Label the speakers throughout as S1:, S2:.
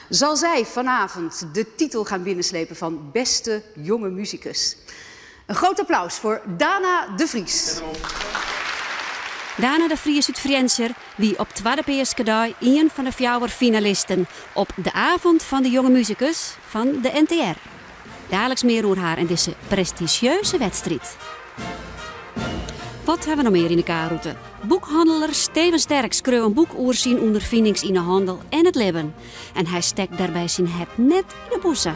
S1: zal zij vanavond de titel gaan binnenslepen van Beste Jonge Musicus. Een groot applaus voor Dana de Vries.
S2: Dana de Vries uit Frienser wie op tweede peerskedij een van de 4 finalisten op de avond van de jonge musicus van de NTR. Dadelijks meer over haar en deze prestigieuze wedstrijd. Wat hebben we nog meer in de kaarroute? Boekhandelaar Steven Sterk schreef een boek over zijn ondervindings in de handel en het leven. En hij steekt daarbij zijn het net in de boezem.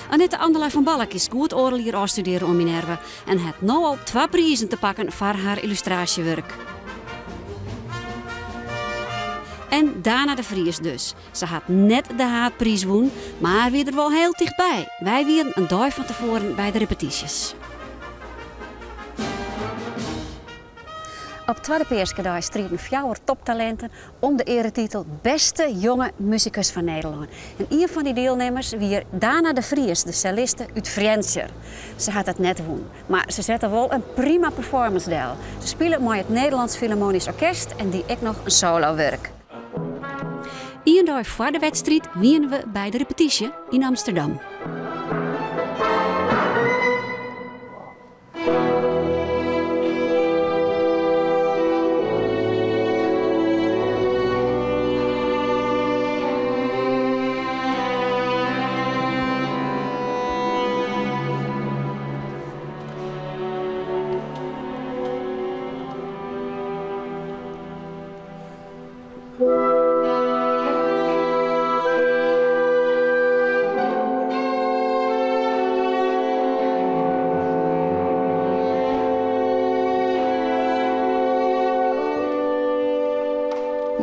S2: Annette Anderlei van Balk is goed oorlog hier afstuderen om Minerva en heeft nu al 2 prijzen te pakken voor haar illustratiewerk. En Dana de Vries dus. Ze had net de haatprijs woen, maar weer er wel heel dichtbij. Wij waren een dag van tevoren bij de repetities. Op tweede peerskedij streden 4 toptalenten om de eretitel Beste Jonge Musicus van Nederland. En een van die deelnemers was Dana de Vries, de celliste uit Frienser. Ze had het net woen, maar ze zetten wel een prima performance deel. Ze spelen met het Nederlands Philharmonisch Orkest en die ik nog een solo-werk. Een dag voor de wedstrijd waren we bij de repetitie in Amsterdam.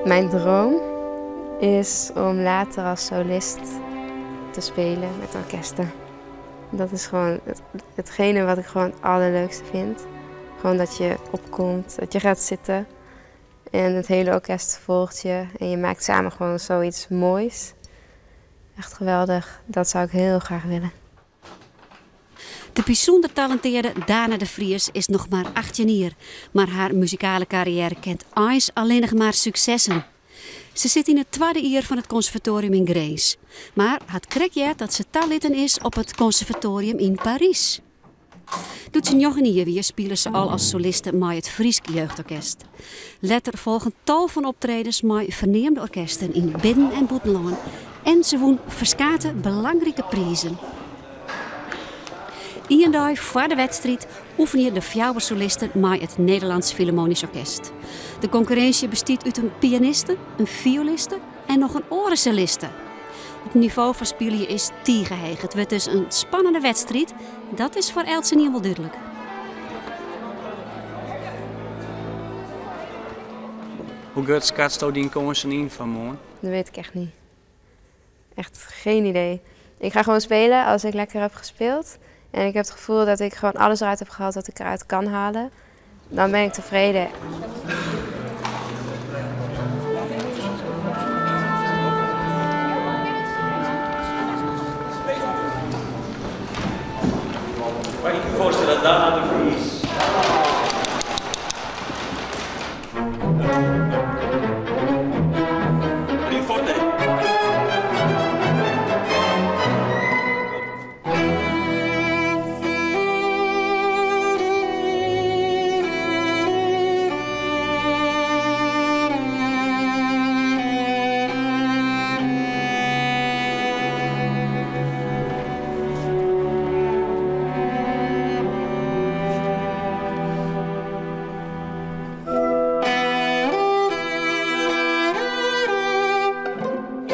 S3: Mijn droom is om later als solist te spelen met orkesten. Dat is gewoon hetgene wat ik gewoon het allerleukste vind. Gewoon dat je opkomt, dat je gaat zitten en het hele orkest volgt je en je maakt samen gewoon zoiets moois. Echt geweldig, dat zou ik heel graag willen.
S2: De bijzonder talenteerde Dana de Vries is nog maar 18 jaar, maar haar muzikale carrière kent alleen nog maar successen. Ze zit in het 2e jaar van het conservatorium in Grace, maar het krijgt dat ze talentlid is op het conservatorium in Parijs. Doet ze nog een jaar spelen ze al als soliste met het Frieske Jeugdorkest. Later volgen tal van optredens met verneemde orkesten in binnen- en buitenland en ze won verschillende belangrijke prijzen. Een dag voor de wedstrijd oefenen de 4 solisten met het Nederlands Philharmonisch Orkest. De concurrentie bestaat uit een pianiste, een violiste en nog een orencelliste. Het niveau van spelen is tiegeheeg. Het wordt dus een spannende wedstrijd. Dat is voor Eltsen niet helemaal duidelijk.
S4: Hoe gaat schatst die kansen in van morgen?
S3: Dat weet ik echt niet. Echt geen idee. Ik ga gewoon spelen als ik lekker heb gespeeld. En ik heb het gevoel dat ik gewoon alles eruit heb gehaald wat ik eruit kan halen. Dan ben ik tevreden.
S5: Kan je je voorstellen, Dana de Vries.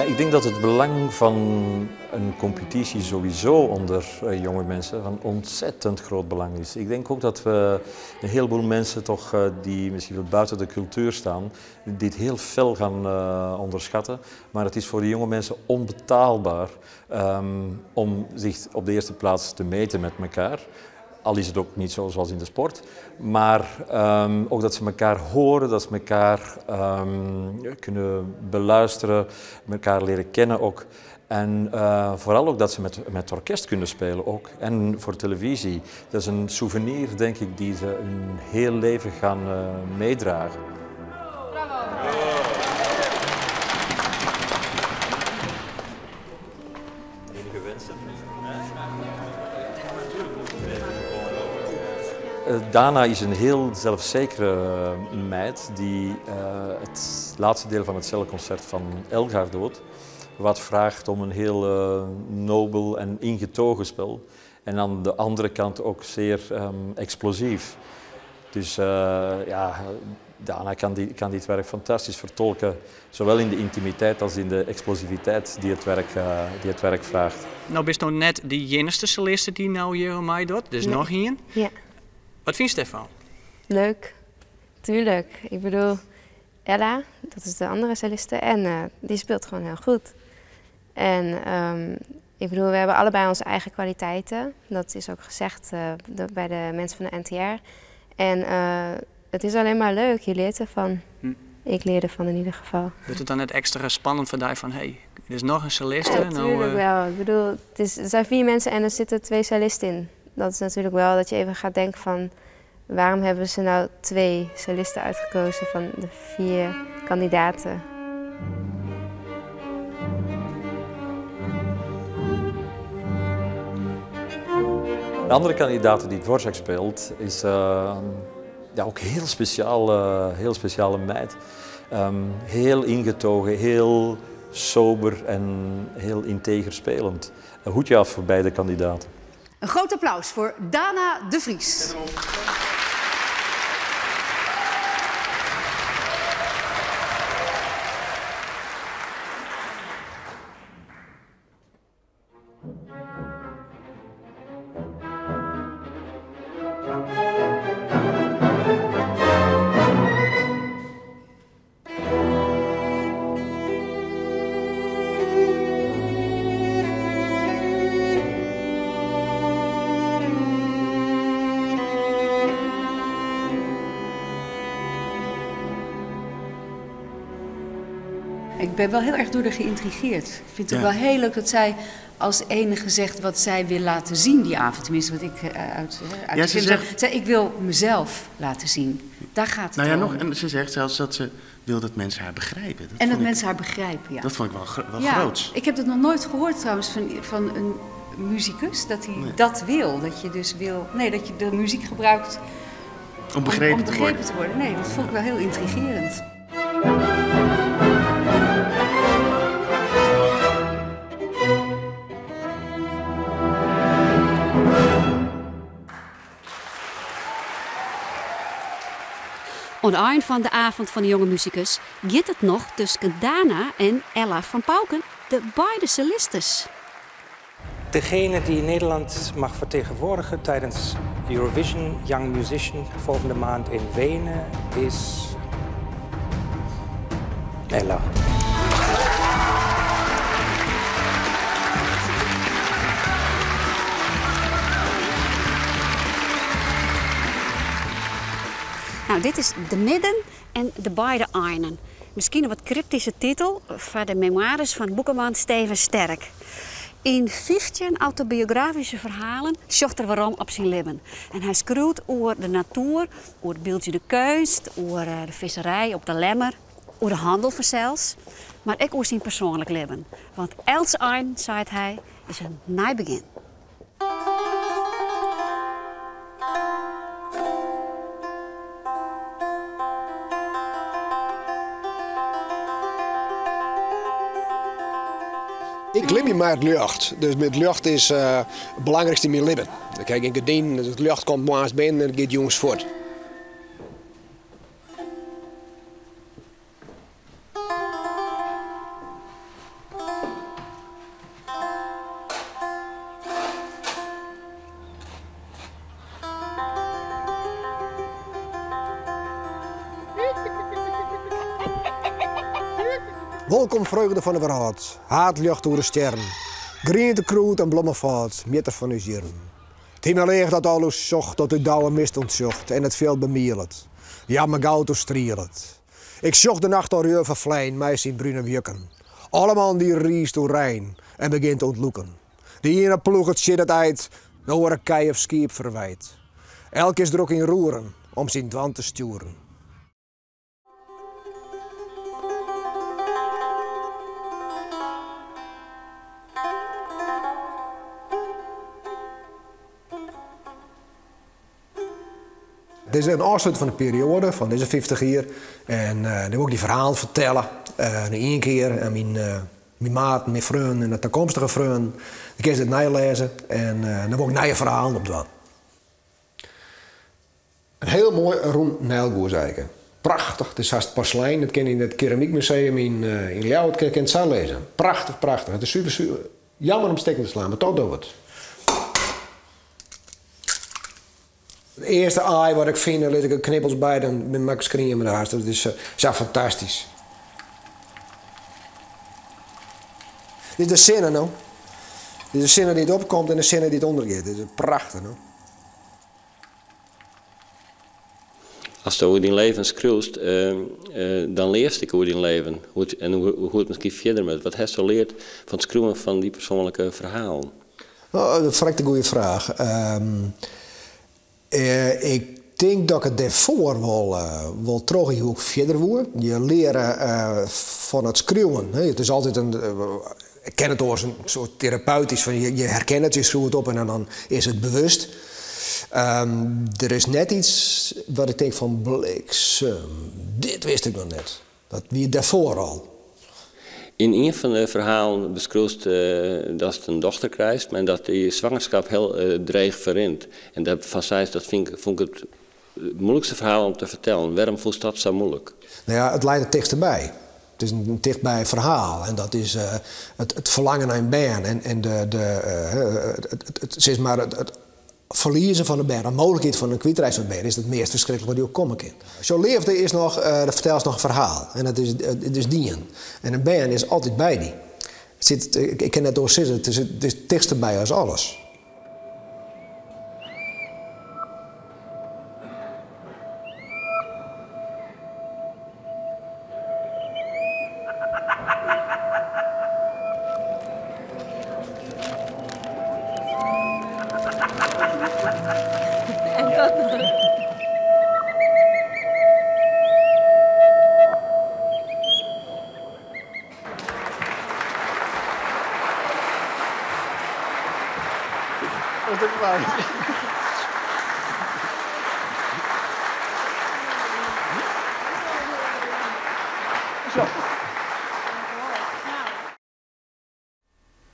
S6: Ik denk dat het belang van een competitie sowieso onder jonge mensen van ontzettend groot belang is. Ik denk ook dat we een heleboel mensen toch, die misschien wel buiten de cultuur staan, dit heel fel gaan onderschatten. Maar het is voor de jonge mensen onbetaalbaar om zich op de eerste plaats te meten met elkaar. Al is het ook niet zo zoals in de sport, maar ook dat ze elkaar horen, dat ze elkaar kunnen beluisteren, elkaar leren kennen ook. En vooral ook dat ze met orkest kunnen spelen ook. En voor televisie. Dat is een souvenir, denk ik, die ze hun heel leven gaan meedragen. Dana is een heel zelfzekere meid die het laatste deel van het celloconcert van Elgar doet, wat vraagt om een heel nobel en ingetogen spel. En aan de andere kant ook zeer explosief. Dus ja, Dana kan dit werk fantastisch vertolken, zowel in de intimiteit als in de explosiviteit die het werk vraagt.
S4: Nou bist nou net de enige soliste die nou hier aan mij doet, dus nog één.
S3: Ja.
S4: Wat vind je ervan?
S3: Leuk. Tuurlijk. Ik bedoel, Ella, dat is de andere soliste, en die speelt gewoon heel goed. En ik bedoel, we hebben allebei onze eigen kwaliteiten. Dat is ook gezegd bij de mensen van de NTR. En het is alleen maar leuk, je leert ervan. Ik leer ervan in ieder geval.
S4: Wordt het dan net extra spannend voor jou van, hé, er is nog een soliste?
S3: Ja, natuurlijk wel. Ik bedoel, er zijn 4 mensen en er zitten 2 solisten in. Dat is natuurlijk wel dat je even gaat denken van, waarom hebben ze nou 2 solisten uitgekozen van de 4 kandidaten?
S6: De andere kandidaat die Dvorak speelt is ja, ook heel speciale meid. Heel ingetogen, heel sober en heel integer spelend. Een hoedje af voor beide kandidaten.
S1: Een groot applaus voor Dana de Vries.
S7: Ik ben wel heel erg door haar geïntrigeerd. Ik vind het ook wel heel leuk dat zij als enige zegt wat zij wil laten zien die avond. Tenminste, wat ik uit de film zegt... Ik wil mezelf laten zien. Daar gaat het om.
S8: En ze zegt zelfs dat ze wil dat mensen haar begrijpen.
S7: Dat mensen haar begrijpen, ja.
S8: Dat vond ik wel groots.
S7: Ik heb dat nog nooit gehoord trouwens van een muzikus, dat hij dat wil. Dat je dus wil... Nee, dat je de muziek gebruikt
S8: om begrepen te
S7: worden. Nee, dat vond ik wel heel intrigerend.
S2: Aan het eind van de avond van de jonge muzikus gaat het nog tussen Dana en Ella van Pauken, de beide solistes.
S9: Degene die Nederland mag vertegenwoordigen tijdens Eurovision Young Musician volgende maand in Wenen is Ella.
S2: Nou, dit is De Midden en De beide Einen. Misschien een wat cryptische titel van de memoires van boekenman Steven Sterk. In 15 autobiografische verhalen zocht er waarom op zijn leven. En hij schreeuwt over de natuur, over het beeldje de kunst, over de visserij op de Lemmer, over de handel zelfs. Maar ook over zijn persoonlijk leven. Want Els Ein, zei hij, is een nieuw begin.
S10: Ik leef maar het lucht. Dus met lucht is het belangrijkste in mijn leven. Dan kijk ik gedien, dus het lucht komt maar binnen en het gaat jongens voort. Welkom vreugde van de wereld, haat lucht door de sterren. Griente kroet en bloemenvaart, meter van uw zieren. Het hemel leeg dat alles zocht, tot u douwe mist ontzocht en het veel bemielt. Ja, mijn goud strielet. Ik zocht de nacht door uw vervlein, mij zien brune wjukken. Allemaal die ries door Rijn en begint te ontloeken. De ene ploeg het shit het uit, de andere kei of skiep verwijt. Elk is druk in roeren om zijn dwan te sturen. Dit is een afsluiting van de periode, van deze 50 jaar. En dan wil ik die verhalen vertellen. Nog één keer aan mijn maat, mijn vrienden en de toekomstige vrienden. Dan kun je het nalezen en dan wil ik nieuwe verhalen opdoen. Een heel mooi rond Nijlgoerzeiken. Prachtig, het is haast porselein. Dat ken je in het keramiekmuseum in Ljouwert, kan je het zo lezen. Prachtig, prachtig. Het is super jammer om stekken te slaan, maar toch doe het. Het eerste aai wat ik vind, daar leg ik knippels bij, dan maak ik screen met haar. Dat is fantastisch. Dit is de zinnen, nou. Dit is de zinnen die het opkomt en de zinnen die het ondergaat. Dit is prachtig, nou.
S11: Als je over die leven schreeuwt, dan leerst ik over die leven. Hoe het misschien verder met. Wat heb je geleerd van het schreeuwen van die persoonlijke verhalen?
S10: Oh, dat is een goede vraag. Ik denk dat ik het daarvoor wel terug hoe ik verder word. Je leren van het schreeuwen. Het is altijd ik ken het als een soort therapeutisch. Van je herkent het, je schreeuwt het op en dan is het bewust. Er is net iets wat ik denk van bliksem. Dit wist ik nog net. Dat wie daarvoor al.
S11: In een van de verhalen beschrijft dat het een dochter krijgt, maar dat die zwangerschap heel dreig verrint. En dat van zij, dat vond ik het moeilijkste verhaal om te vertellen. Waarom vond je dat zo moeilijk?
S10: Nou ja, het leidt het dichtstbij. Het is een dichtbij verhaal en dat is het verlangen naar een baan en het is maar het verliezen van de baan, de mogelijkheid van een kwijtreis van de baan is het meest verschrikkelijk wat je ook komen kan. Zo leefde is nog, dat vertelt nog een verhaal en het is dien. En een baan is altijd bij die. Ik ken het door zitten, het is dichtstbij als alles.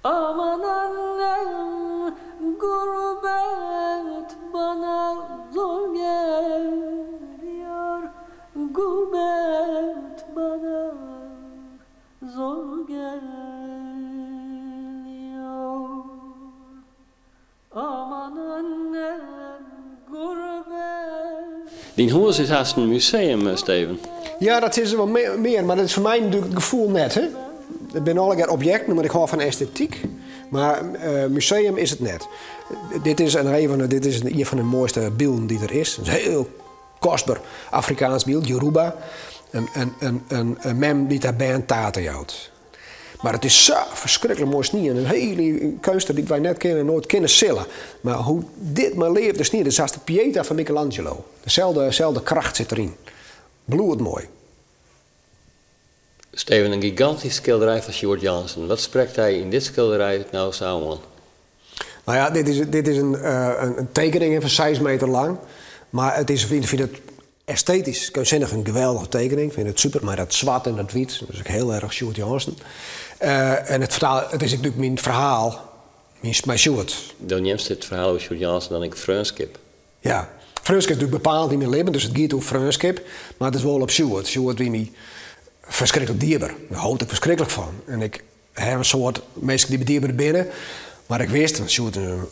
S12: Aman annem, gurbet bana zor geliyor. Gurbet bana zor geliyor. Aman annem, gurbet.
S11: Die huis is haast een museum, Steven.
S10: Ja, dat is er wel meer, maar dat is voor mij natuurlijk het gevoel net, hè. Het zijn alle objecten, maar ik hou van esthetiek. Maar museum is het net. Dit is een van de mooiste beelden die er is. Het is een heel kostbaar Afrikaans beeld, Yoruba. Een mem die daar bij een taten houdt. Maar het is zo verschrikkelijk mooi sneeuw. Een hele kunst die wij net kennen, nooit kennen zullen. Maar hoe dit maar leeft, de sneeuw, dat is als de Pieta van Michelangelo. Dezelfde kracht zit erin. Bloed mooi.
S11: Steven, een gigantisch schilderij van Sjoerd Jansen. Wat spreekt hij in dit schilderij nou samen?
S10: Nou ja, dit is een tekening van 6 meter lang. Maar ik vind het esthetisch, kunstzinnig een geweldige tekening. Ik vind het super, maar dat zwart en dat wit, dat is ook heel erg Sjoerd Jansen. En het is natuurlijk mijn verhaal, mijn Sjoerd.
S11: Dan neemt het verhaal over Sjoerd Jansen dan ik Vreunskip.
S10: Ja, Vreunskip is natuurlijk bepaald in mijn leven, dus het gaat over Vreunskip. Maar het is wel op Sjoerd. Sjoerd wie mij verschrikkelijk dierbaar. Daar houd ik verschrikkelijk van. En ik heb een soort mensen die dierbaar binnen. Maar ik wist, Sjoerd een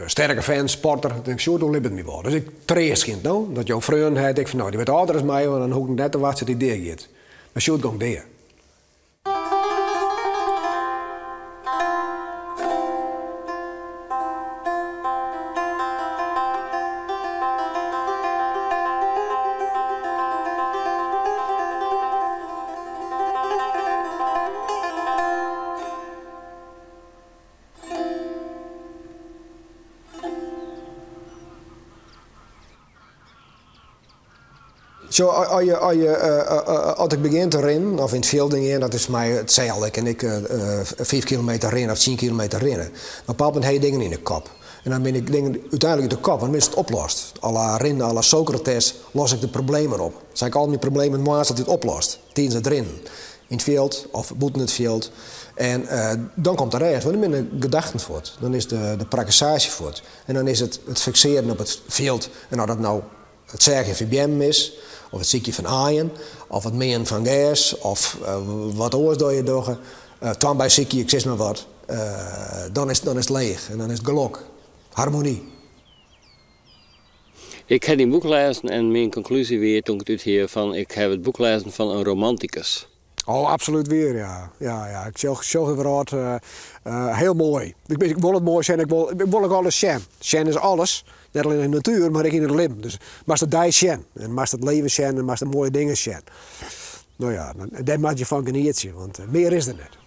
S10: sterke fan, sporter. Ik denk, Sjoerd, hoe liep het me wel. Dus ik trees kind nou, dat jouw vriend had. Ik van, nou, die werd ouder dan mij, want dan hoek ik net te wachten dat hij deed gaat. Maar Sjoerd ging deed. Zo, als ik begin te rennen, of in het veld dingen, dat is mij hetzelfde. Ik 5 kilometer rennen of 10 kilometer rennen. Maar op een moment heb je dingen in de kop. En dan ben ik denk, uiteindelijk de kop, dan is het oplost. À la Rin, à la Socrates, los ik de problemen op. Dan zeg ik al mijn problemen maar dat dit oplost. Tijdens het rennen. In het veld of buiten het veld. En dan komt de rest, want dan ben de gedachten voort. Dan is de praktisatie voort. En dan is het fixeren op het veld. En of dat nou het zeggen van BM is, of het ziekje van aaien, of het meen van gas, of wat oors door je dogen. Dan bij ziekje, ik zeg maar wat. Dan is het leeg en dan is het geluk. Harmonie.
S11: Ik heb die boek gelezen en mijn conclusie weer toen ik het hier van ik heb het boek gelezen van een romanticus.
S10: Oh, absoluut weer, ja. Ja. Ik zeg het heel mooi. Ik wil het mooi zijn, ik wil ook alles zijn. Zijn is alles, niet alleen in de natuur, maar ook in het leven. Dus maar het die zijn, en maar het leven zijn, en maar het mooie dingen zijn. Nou ja, daar mag je van genieten, want meer is er niet.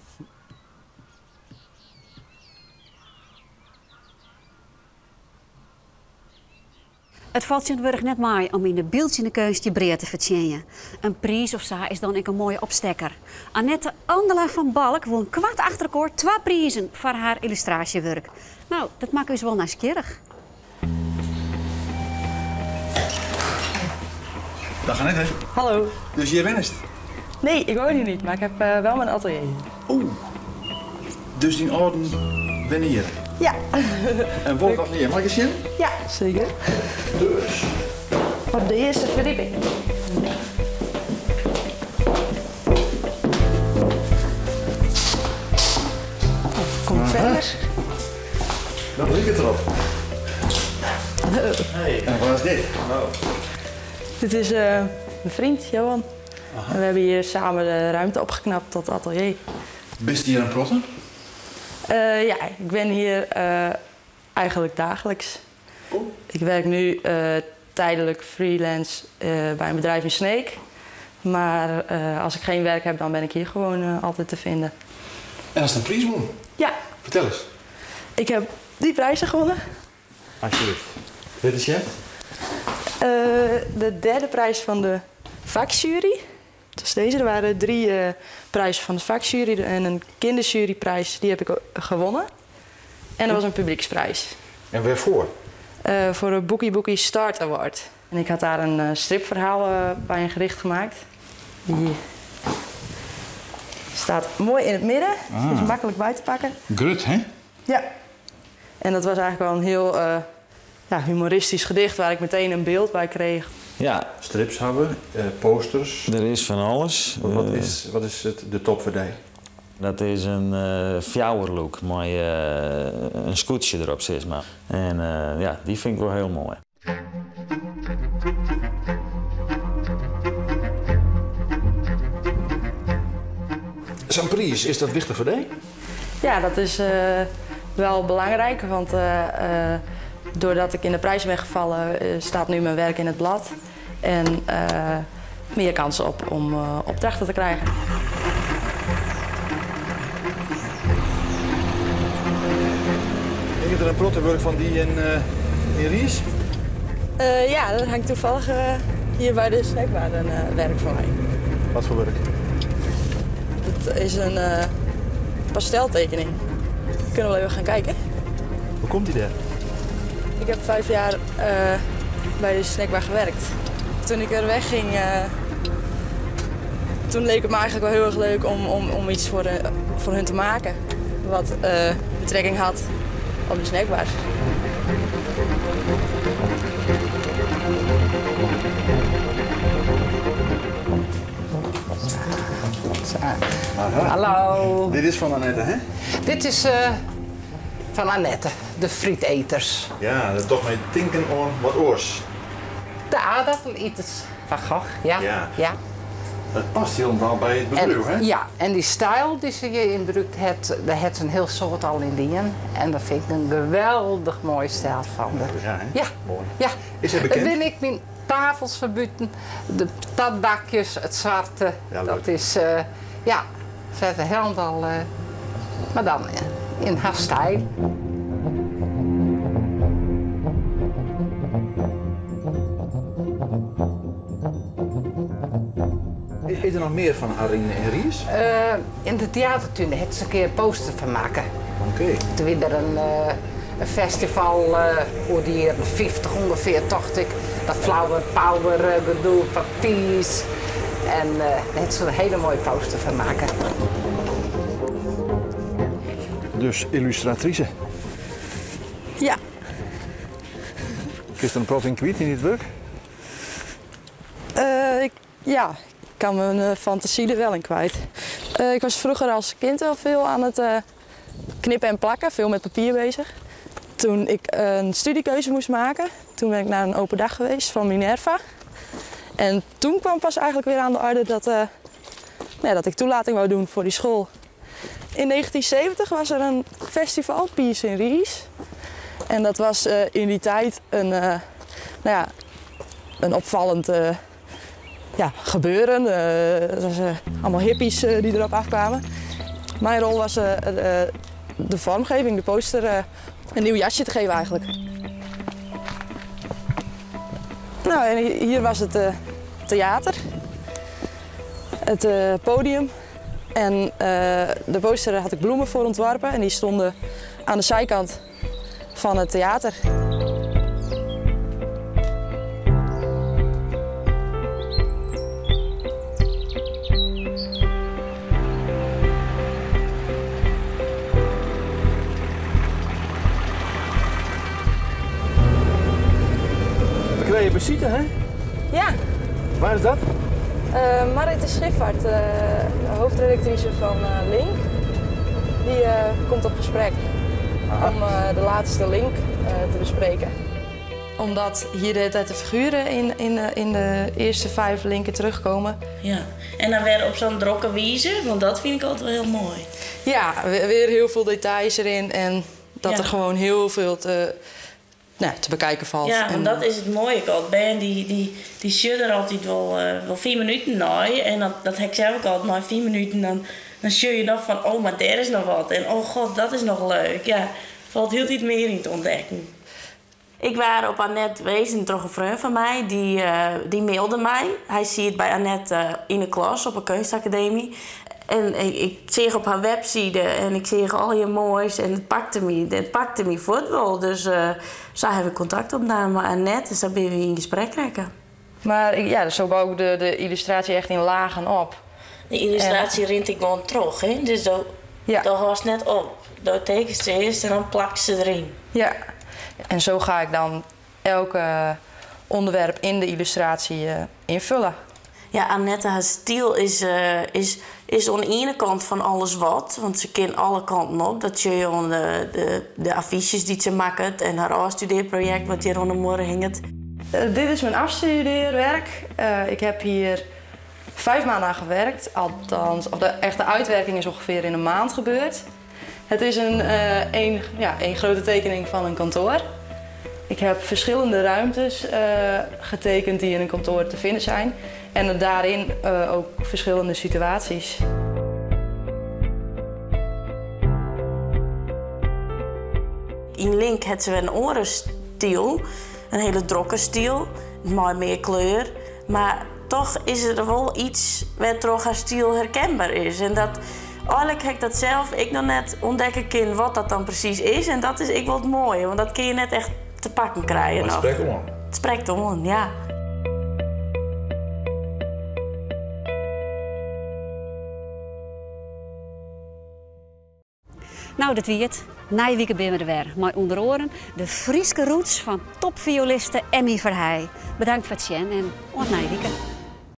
S2: Het valt je natuurlijk net mee om in de beeldje kunst je breed te vertjennen. Een prijs of zo is dan ook een mooie opstekker. Annette Andela van Balk won kwart achter elkaar 2 prijzen voor haar illustratiewerk. Nou, dat maakt dus wel nieuwsgierig.
S13: Dag Annette.
S14: Hallo.
S13: Dus jij wenst?
S14: Nee, ik woon hier niet, maar ik heb wel mijn atelier.
S13: Oeh. Dus die orden wennen hier?
S14: Ja.
S13: En wat atelier? Mag ik eens zien?
S14: Ja, zeker.
S13: Dus.
S14: Op de eerste verdieping. Kom verder.
S13: Dan ligt het erop. Hey, en wat is dit? Oh.
S14: Dit is mijn vriend, Johan. En we hebben hier samen de ruimte opgeknapt tot atelier.
S13: Bist je hier aan het plotten?
S14: Ja, ik ben hier eigenlijk dagelijks. Ik werk nu tijdelijk freelance bij een bedrijf in Sneek. Maar als ik geen werk heb, dan ben ik hier gewoon altijd te vinden.
S13: En als het een prijs won?
S14: Ja.
S13: Vertel eens.
S14: Ik heb die prijzen gewonnen.
S13: Alsjeblieft. Dit is je?
S14: De derde prijs van de vakjury. Dus deze, er waren 3 prijzen van de vakjury en een kinderjuryprijs, die heb ik gewonnen. En er was een publieksprijs.
S13: En waarvoor?
S14: Voor de Boekie Start Award. En ik had daar een stripverhaal bij een gericht gemaakt. Die staat mooi in het midden, is makkelijk bij te pakken.
S13: Grut, hè?
S14: Ja. En dat was eigenlijk wel een heel humoristisch gedicht waar ik meteen een beeld bij kreeg.
S13: Ja. Strips hebben, posters.
S6: Er is van alles.
S13: Wat is de top voor die?
S6: Dat is een fjouwerlook met een scootje erop, zeg maar. En ja, die vind ik wel heel mooi.
S13: Zo'n prijs, is dat wichtig voor die?
S14: Ja, dat is wel belangrijk, want doordat ik in de prijs ben gevallen, staat nu mijn werk in het blad. En meer kansen op om opdrachten te krijgen.
S13: Is er een prottenwerk van die in Ries?
S14: Ja, dat hangt toevallig hier bij de snackbar een werk van mij.
S13: Wat voor werk?
S14: Het is een pasteltekening. Kunnen we wel even gaan kijken?
S13: Hoe komt die daar?
S14: Ik heb 5 jaar bij de snackbar gewerkt. Toen ik er wegging, toen leek het me eigenlijk wel heel erg leuk om iets voor hun te maken. Wat betrekking had op de snackbar.
S15: Hallo.
S13: Dit is van Annette, hè?
S15: Dit is van Annette, de frieteters.
S13: Ja, dat toch met tinken aan wat oors.
S15: De aardappeleters van Gogh, ja. Ja.
S13: Dat past helemaal bij het bedrijf, hè?
S15: Ja, en die stijl die ze hier inbruikt heeft, daar heeft ze een heel soort al in dingen. En daar vind ik een geweldig mooie stijl van.
S13: Ja, hè?
S15: Ja.
S13: Mooi.
S15: Ja.
S13: Is hij bekend?
S15: Dan wil ik mijn tafels verbuiten, de patatbakjes, het zwarte.
S13: Ja,
S15: dat is, ja, ze heeft helemaal, maar dan in haar stijl.
S13: Is er nog meer van haar in Ries?
S15: In de theatertuin heeft ze een keer een poster van maken.
S13: Oké.
S15: Toen weer een een festival hoe die jaren 50 ongeveer, dacht ik. Dat flower power gedoe van peace. En daar heeft ze een hele mooie poster van maken.
S13: Dus illustratrice.
S14: Ja.
S13: Is er een prof in kwijt in dit werk?
S14: Ja, ik kan mijn fantasie er wel in kwijt. Ik was vroeger als kind wel veel aan het knippen en plakken, veel met papier bezig. Toen ik een studiekeuze moest maken, toen ben ik naar een open dag geweest van Minerva. En toen kwam pas eigenlijk weer aan de orde dat ik toelating wou doen voor die school. In 1970 was er een festival, Peace in Ries. En dat was in die tijd een opvallend gebeuren. Het was allemaal hippies die erop afkwamen. Mijn rol was de vormgeving, de poster, een nieuw jasje te geven eigenlijk. Nou, en hier was het theater, het podium. En de poster had ik bloemen voor ontworpen en die stonden aan de zijkant van het theater.
S13: We krijgen visite, hè?
S14: Ja.
S13: Waar is dat?
S14: Mariette Schifvaart, hoofdredactrice van Link, die komt op gesprek om de laatste link te bespreken. Omdat hier de hele tijd de figuren in de eerste 5 linken terugkomen.
S16: Ja, en dan weer op zo'n drokke wijze, want dat vind ik altijd wel heel mooi.
S14: Ja, weer heel veel details erin en dat er gewoon heel veel te bekijken valt.
S16: Ja, en dat is het mooie. Ben die zit er altijd wel 4 minuten na. En dat heb ik zelf ook altijd, na 4 minuten dan zul je nog van, oh, maar daar is nog wat. En oh god, dat is nog leuk. Ja, valt heel iets meer in te ontdekken. Ik was op Annette wezen, toch een vriend van mij, die mailde mij. Hij ziet bij Annette in de klas op een kunstacademie. En ik zie op haar website en ik zie al je moois en het pakte me voetbal. Dus zo heb ik contact opgenomen met Annette, dus daar ben we in gesprek gekregen.
S14: Maar zo bouw ik de illustratie echt in lagen op.
S16: De illustratie rint ik gewoon terug, hè? Dus dat was net op. Dat tekent ze eerst en dan plakt ze erin.
S14: Ja, en zo ga ik dan elk onderwerp in de illustratie invullen.
S16: Ja, Annette, haar stijl is aan de ene kant van alles wat. Want ze kent alle kanten op. Dat zie je aan de affiches die ze maakt en haar afstudeerproject wat hier onder morgen hingt.
S14: Dit is mijn afstudeerwerk. Ik heb hier 5 maanden aan gewerkt. Althans, de echte uitwerking is ongeveer in een maand gebeurd. Het is een grote tekening van een kantoor. Ik heb verschillende ruimtes getekend die in een kantoor te vinden zijn. En daarin ook verschillende situaties.
S16: In Link heeft ze een orenstiel, een hele drokke stiel, maar meer kleur. Maar toch is er wel iets waar toch haar stiel herkenbaar is. En dat, eigenlijk heb ik dat zelf nog net ontdekken kunnen wat dat dan precies is. En dat is ik wel het mooie, want dat kun je net echt te pakken krijgen.
S13: Maar het spreekt om.
S16: Het spreekt om, ja.
S2: Nou, dat wie het. Na week ben we er weer. Maar onder oren de Frieske roots van topvioliste Emmy Verheij. Bedankt voor het zien en tot na week.